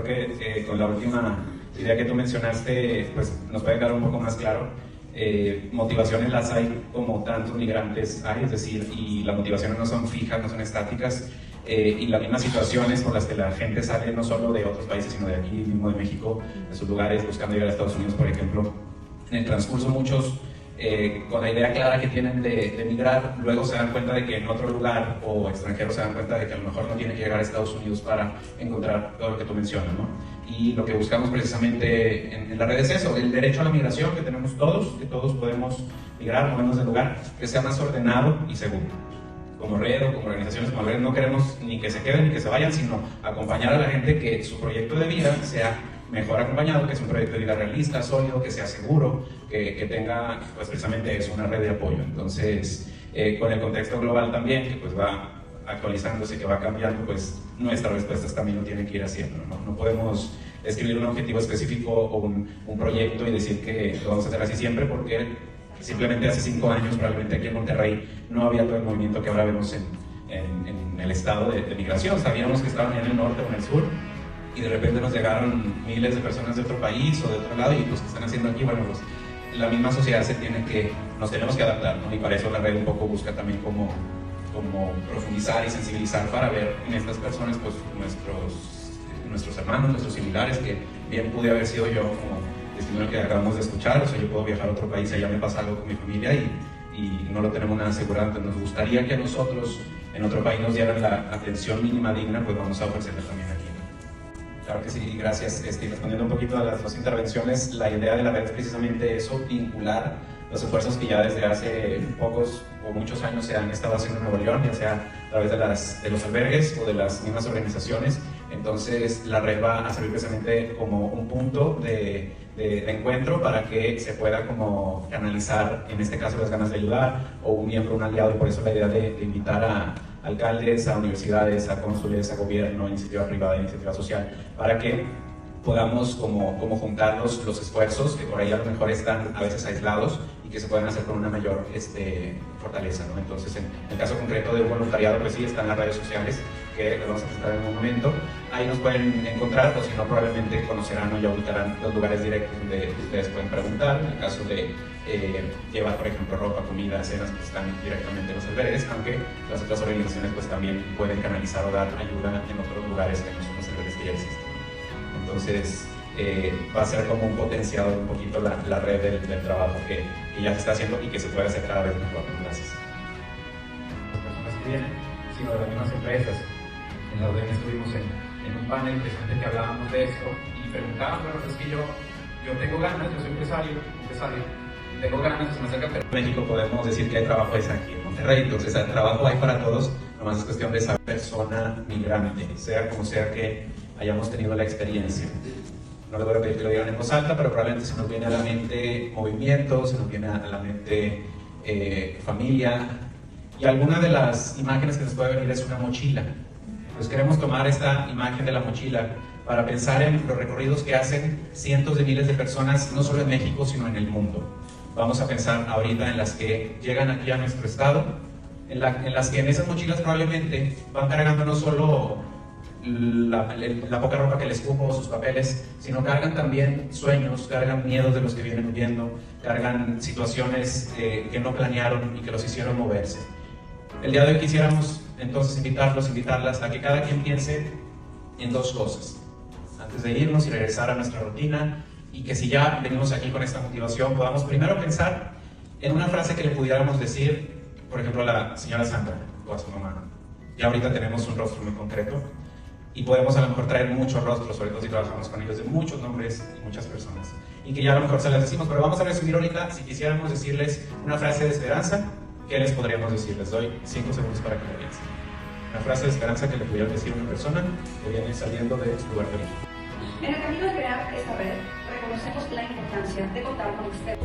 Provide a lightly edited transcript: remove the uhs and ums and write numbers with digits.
Creo que con la última idea que tú mencionaste, pues nos puede quedar un poco más claro. Motivaciones las hay como tantos migrantes hay, es decir, y las motivaciones no son fijas, no son estáticas, y las mismas situaciones por las que la gente sale no solo de otros países, sino de aquí mismo de México, de sus lugares, buscando llegar a Estados Unidos, por ejemplo. En el transcurso muchos, con la idea clara que tienen de migrar, luego se dan cuenta de que en otro lugar o extranjeros se dan cuenta de que a lo mejor no tienen que llegar a Estados Unidos para encontrar todo lo que tú mencionas, ¿no? Y lo que buscamos precisamente en la red es eso, el derecho a la migración que tenemos todos, que todos podemos migrar, movernos de lugar, que sea más ordenado y seguro. Como red o como organizaciones como red no queremos ni que se queden ni que se vayan, sino acompañar a la gente que su proyecto de vida sea mejor acompañado, que es un proyecto de vida realista, sólido, que sea seguro, que tenga pues precisamente eso, una red de apoyo. Entonces, con el contexto global también, que pues va actualizándose, que va cambiando, pues nuestras respuestas también lo tienen que ir haciendo, ¿no? No podemos escribir un objetivo específico o un proyecto y decir que lo vamos a hacer así siempre, porque simplemente hace 5 años, probablemente aquí en Monterrey, no había todo el movimiento que ahora vemos en el estado de migración. Sabíamos que estaban en el norte o en el sur, y de repente nos llegaron miles de personas de otro país o de otro lado, y los que están haciendo aquí, bueno, pues la misma sociedad nos tenemos que adaptar, ¿no? Y para eso la red un poco busca también como profundizar y sensibilizar para ver en estas personas pues nuestros hermanos, nuestros similares, que bien pude haber sido yo como testimonio que acabamos de escuchar. O sea, yo puedo viajar a otro país y allá me pasa algo con mi familia y no lo tenemos nada asegurado. Entonces nos gustaría que a nosotros en otro país nos dieran la atención mínima digna, pues vamos a ofrecerla también aquí. Claro que sí, gracias. Respondiendo un poquito a las dos intervenciones, la idea de la red es precisamente eso, vincular los esfuerzos que ya desde hace pocos o muchos años se han estado haciendo en Nuevo León, ya sea a través de los albergues o de las mismas organizaciones. Entonces la red va a servir precisamente como un punto de encuentro para que se pueda como canalizar, en este caso, las ganas de ayudar, o un miembro, un aliado, y por eso la idea de invitar a alcaldes, a universidades, a cónsules, a gobierno, iniciativa privada, iniciativa social, para que podamos como juntar los esfuerzos que por ahí a lo mejor están a veces aislados y que se puedan hacer con una mayor fortaleza, ¿no? Entonces, en el caso concreto de un voluntariado, pues sí, están las redes sociales, que les vamos a presentar en un momento. Ahí nos pueden encontrar, o si no, probablemente conocerán o ya ubicarán los lugares directos donde ustedes pueden preguntar. En el caso de llevar, por ejemplo, ropa, comida, cenas, pues están directamente en los albergues, aunque las otras organizaciones pues también pueden canalizar o dar ayuda en otros lugares que no son los albergues que ya existen. Entonces, va a ser como un potenciador un poquito la red del trabajo que ya se está haciendo y que se puede hacer cada vez mejor. Gracias. Las personas que vienen, sino de las mismas empresas. En la ODM estuvimos en un panel precisamente que hablábamos de esto y preguntaban, bueno, es que yo tengo ganas, yo soy empresario, tengo ganas, se me acerca, pero en México podemos decir que hay trabajo es aquí en Monterrey. Entonces el trabajo hay para todos, nomás es cuestión de saber persona migrante, sea como sea que hayamos tenido la experiencia. No les voy a pedir que lo digan en voz alta, pero probablemente se nos viene a la mente movimiento, se nos viene a la mente familia, y alguna de las imágenes que nos puede venir es una mochila. Entonces queremos tomar esta imagen de la mochila para pensar en los recorridos que hacen cientos de miles de personas, no solo en México, sino en el mundo. Vamos a pensar ahorita en las que llegan aquí a nuestro estado, en las que en esas mochilas probablemente van cargando no solo la poca ropa que les cupo, sus papeles, sino cargan también sueños, cargan miedos de los que vienen huyendo, cargan situaciones que no planearon y que los hicieron moverse. El día de hoy quisiéramos entonces invitarlas a que cada quien piense en dos cosas antes de irnos y regresar a nuestra rutina, y que si ya venimos aquí con esta motivación, podamos primero pensar en una frase que le pudiéramos decir, por ejemplo, a la señora Sandra o a su mamá. Ya ahorita tenemos un rostro muy concreto y podemos a lo mejor traer muchos rostros, sobre todo si trabajamos con ellos, de muchos nombres y muchas personas, y que ya a lo mejor se las decimos, pero vamos a resumir ahorita. Si quisiéramos decirles una frase de esperanza, ¿qué les podríamos decir? Les doy 5 segundos para que lo piensen. Una frase de esperanza que le pudiera decir a una persona que viene saliendo de su lugar de origen. En el camino de crear esta red, reconocemos la importancia de contar con ustedes.